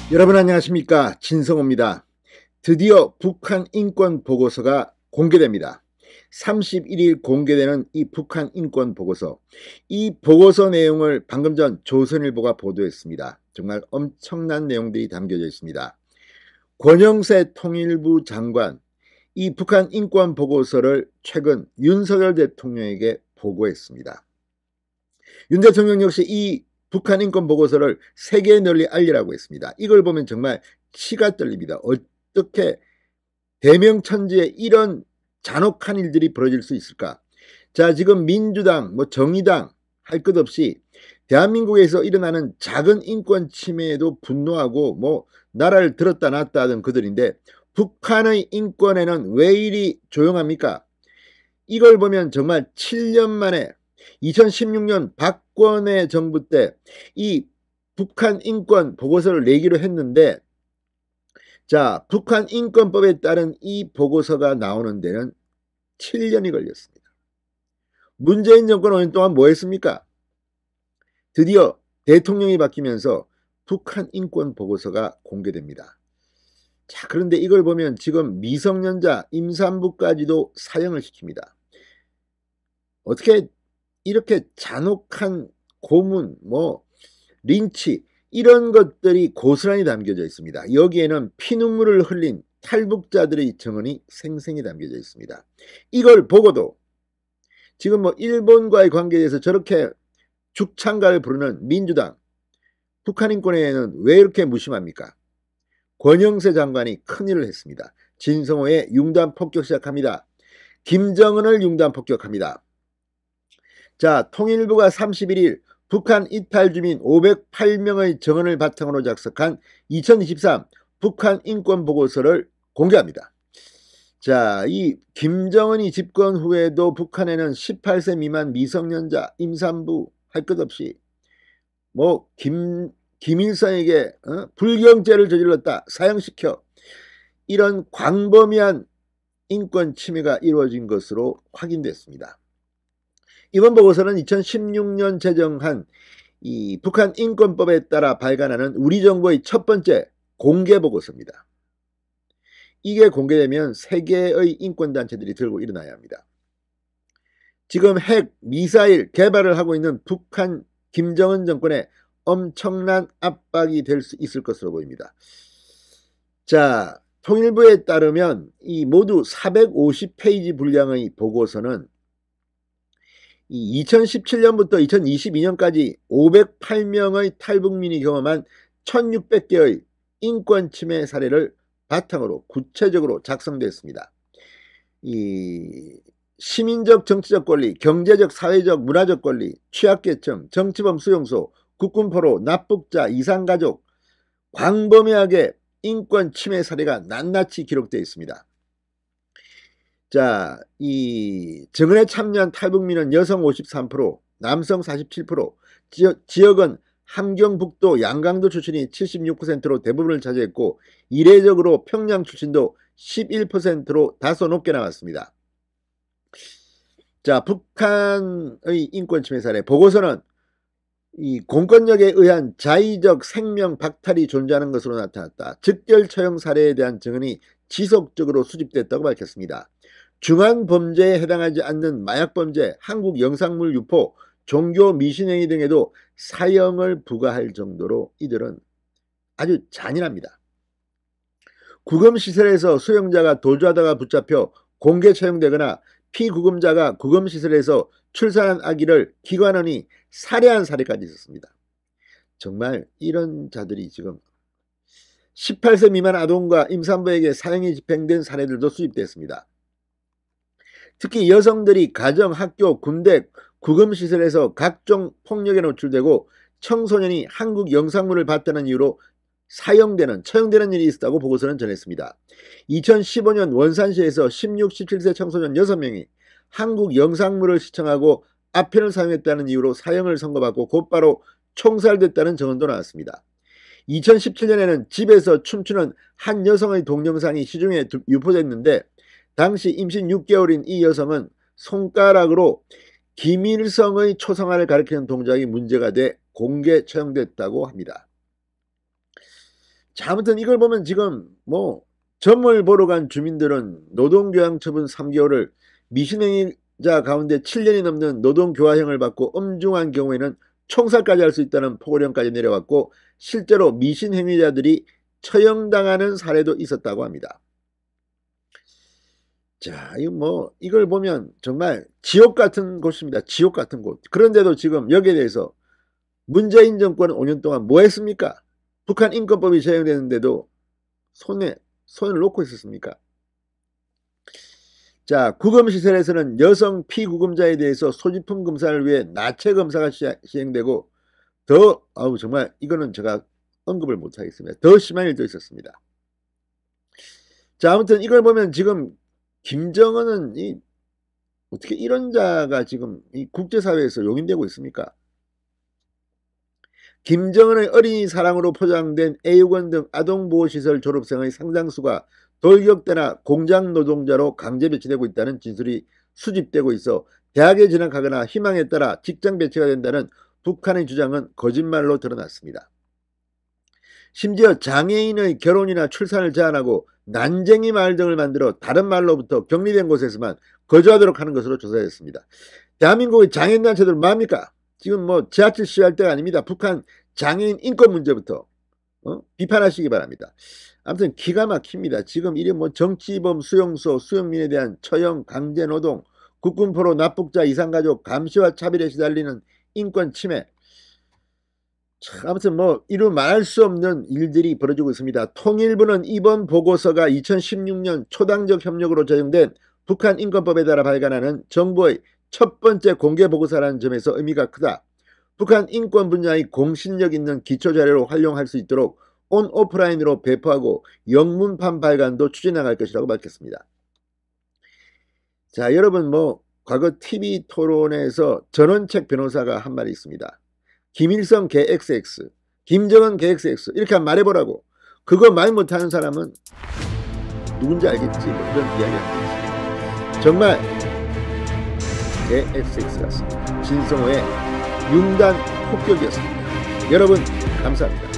여러분 안녕하십니까, 진성호입니다. 드디어 북한 인권 보고서가 공개됩니다. 31일 공개되는 이 북한 인권 보고서, 이 보고서 내용을 방금 전 조선일보가 보도했습니다. 정말 엄청난 내용들이 담겨져 있습니다. 권영세 통일부 장관, 이 북한 인권 보고서를 최근 윤석열 대통령에게 보고했습니다. 윤 대통령 역시 이 북한 인권 보고서를 세계에 널리 알리라고 했습니다. 이걸 보면 정말 치가 떨립니다. 어떻게 대명천지에 이런 잔혹한 일들이 벌어질 수 있을까? 자, 지금 민주당, 정의당 할 것 없이 대한민국에서 일어나는 작은 인권 침해에도 분노하고 나라를 들었다 놨다 하던 그들인데, 북한의 인권에는 왜 이리 조용합니까? 이걸 보면 정말 7년 만에 2016년 박근혜 정부 때 이 북한 인권 보고서를 내기로 했는데, 자, 북한 인권법에 따른 이 보고서가 나오는 데는 7년이 걸렸습니다. 문재인 정권 5년 동안 뭐 했습니까? 드디어 대통령이 바뀌면서 북한 인권 보고서가 공개됩니다. 자, 그런데 이걸 보면 지금 미성년자 임산부까지도 사형을 시킵니다. 어떻게 이렇게 잔혹한 고문, 린치, 이런 것들이 고스란히 담겨져 있습니다. 여기에는 피눈물을 흘린 탈북자들의 증언이 생생히 담겨져 있습니다. 이걸 보고도 지금 일본과의 관계에 대해서 저렇게 죽창가를 부르는 민주당, 북한 인권에는 왜 이렇게 무심합니까? 권영세 장관이 큰일을 했습니다. 진성호의 융단 폭격 시작합니다. 김정은을 융단 폭격합니다. 자, 통일부가 31일 북한 이탈 주민 508명의 증언을 바탕으로 작성한 2023 북한 인권 보고서를 공개합니다. 자, 이 김정은이 집권 후에도 북한에는 18세 미만 미성년자, 임산부 할 것 없이 김일성에게 불경죄를 저질렀다, 사형시켜, 이런 광범위한 인권 침해가 이루어진 것으로 확인됐습니다. 이번 보고서는 2016년 제정한 이 북한 인권법에 따라 발간하는 우리 정부의 첫 번째 공개 보고서입니다. 이게 공개되면 세계의 인권단체들이 들고 일어나야 합니다. 지금 핵, 미사일 개발을 하고 있는 북한 김정은 정권에 엄청난 압박이 될 수 있을 것으로 보입니다. 자, 통일부에 따르면 이 모두 450페이지 분량의 보고서는 2017년부터 2022년까지 508명의 탈북민이 경험한 1600개의 인권 침해 사례를 바탕으로 구체적으로 작성됐습니다. 이 시민적 정치적 권리, 경제적 사회적 문화적 권리, 취약계층, 정치범 수용소, 국군포로, 납북자, 이산가족, 광범위하게 인권 침해 사례가 낱낱이 기록되어 있습니다. 자, 이 증언에 참여한 탈북민은 여성 53%, 남성 47%, 지역은 함경북도, 양강도 출신이 76%로 대부분을 차지했고, 이례적으로 평양 출신도 11%로 다소 높게 나왔습니다. 자, 북한의 인권 침해 사례 보고서는 이 공권력에 의한 자의적 생명 박탈이 존재하는 것으로 나타났다. 즉결 처형 사례에 대한 증언이 지속적으로 수집됐다고 밝혔습니다. 중한 범죄에 해당하지 않는 마약 범죄, 한국 영상물 유포, 종교 미신행위 등에도 사형을 부과할 정도로 이들은 아주 잔인합니다. 구금시설에서 수용자가 도주하다가 붙잡혀 공개 처형되거나 피구금자가 구금시설에서 출산한 아기를 기관원이 살해한 사례까지 있었습니다. 정말 이런 자들이 지금 18세 미만 아동과 임산부에게 사형이 집행된 사례들도 수집됐습니다. 특히 여성들이 가정, 학교, 군대, 구금시설에서 각종 폭력에 노출되고 청소년이 한국 영상물을 봤다는 이유로 처형되는 일이 있었다고 보고서는 전했습니다. 2015년 원산시에서 16, 17세 청소년 6명이 한국 영상물을 시청하고 아편을 사용했다는 이유로 사형을 선고받고 곧바로 총살됐다는 증언도 나왔습니다. 2017년에는 집에서 춤추는 한 여성의 동영상이 시중에 유포됐는데, 당시 임신 6개월인 이 여성은 손가락으로 김일성의 초상화를 가리키는 동작이 문제가 돼 공개 처형됐다고 합니다. 자, 아무튼 이걸 보면 지금 뭐 점을 보러 간 주민들은 노동교양 처분 3개월을, 미신행위자 가운데 7년이 넘는 노동교화형을 받고 엄중한 경우에는 총살까지 할 수 있다는 포고령까지 내려왔고, 실제로 미신행위자들이 처형당하는 사례도 있었다고 합니다. 자, 이걸 보면 정말 지옥 같은 곳입니다. 지옥 같은 곳. 그런데도 지금 여기에 대해서 문재인 정권은 5년 동안 뭐 했습니까? 북한 인권법이 제정되는데도 손을 놓고 있었습니까? 자, 구금시설에서는 여성 피구금자에 대해서 소지품 검사를 위해 나체 검사가 시행되고, 정말 이거는 제가 언급을 못하겠습니다. 더 심한 일도 있었습니다. 자, 아무튼 이걸 보면 지금 김정은은 어떻게 이런 자가 지금 이 국제사회에서 용인되고 있습니까? 김정은의 어린이 사랑으로 포장된 애육원 등 아동보호시설 졸업생의 상당수가 돌격대나 공장 노동자로 강제 배치되고 있다는 진술이 수집되고 있어 대학에 진학하거나 희망에 따라 직장 배치가 된다는 북한의 주장은 거짓말로 드러났습니다. 심지어 장애인의 결혼이나 출산을 제한하고 난쟁이 마을 등을 만들어 다른 마을로부터 격리된 곳에서만 거주하도록 하는 것으로 조사됐습니다. 대한민국의 장애인 단체들 뭐합니까? 지금 뭐 지하철 시위할 때가 아닙니다. 북한 장애인 인권 문제부터 비판하시기 바랍니다. 아무튼 기가 막힙니다. 지금 이런 뭐 정치범 수용소, 수용민에 대한 처형, 강제노동, 국군포로 납북자, 이산가족 감시와 차별에 시달리는 인권 침해. 아무튼 뭐 이루 말할 수 없는 일들이 벌어지고 있습니다. 통일부는 이번 보고서가 2016년 초당적 협력으로 제정된 북한 인권법에 따라 발간하는 정부의 첫 번째 공개 보고서라는 점에서 의미가 크다. 북한 인권 분야의 공신력 있는 기초자료로 활용할 수 있도록 온 오프라인으로 배포하고 영문판 발간도 추진나갈 것이라고 밝혔습니다. 자, 여러분 뭐 과거 TV 토론에서 전원책 변호사가 한 말이 있습니다. 김일성 개 XX, 김정은 개 XX 이렇게 말해보라고. 그거 말 못하는 사람은 누군지 알겠지, 뭐 이런 이야기합니다. 정말 개 XX 같습니다. 진성호의 융단 폭격이었습니다. 여러분 감사합니다.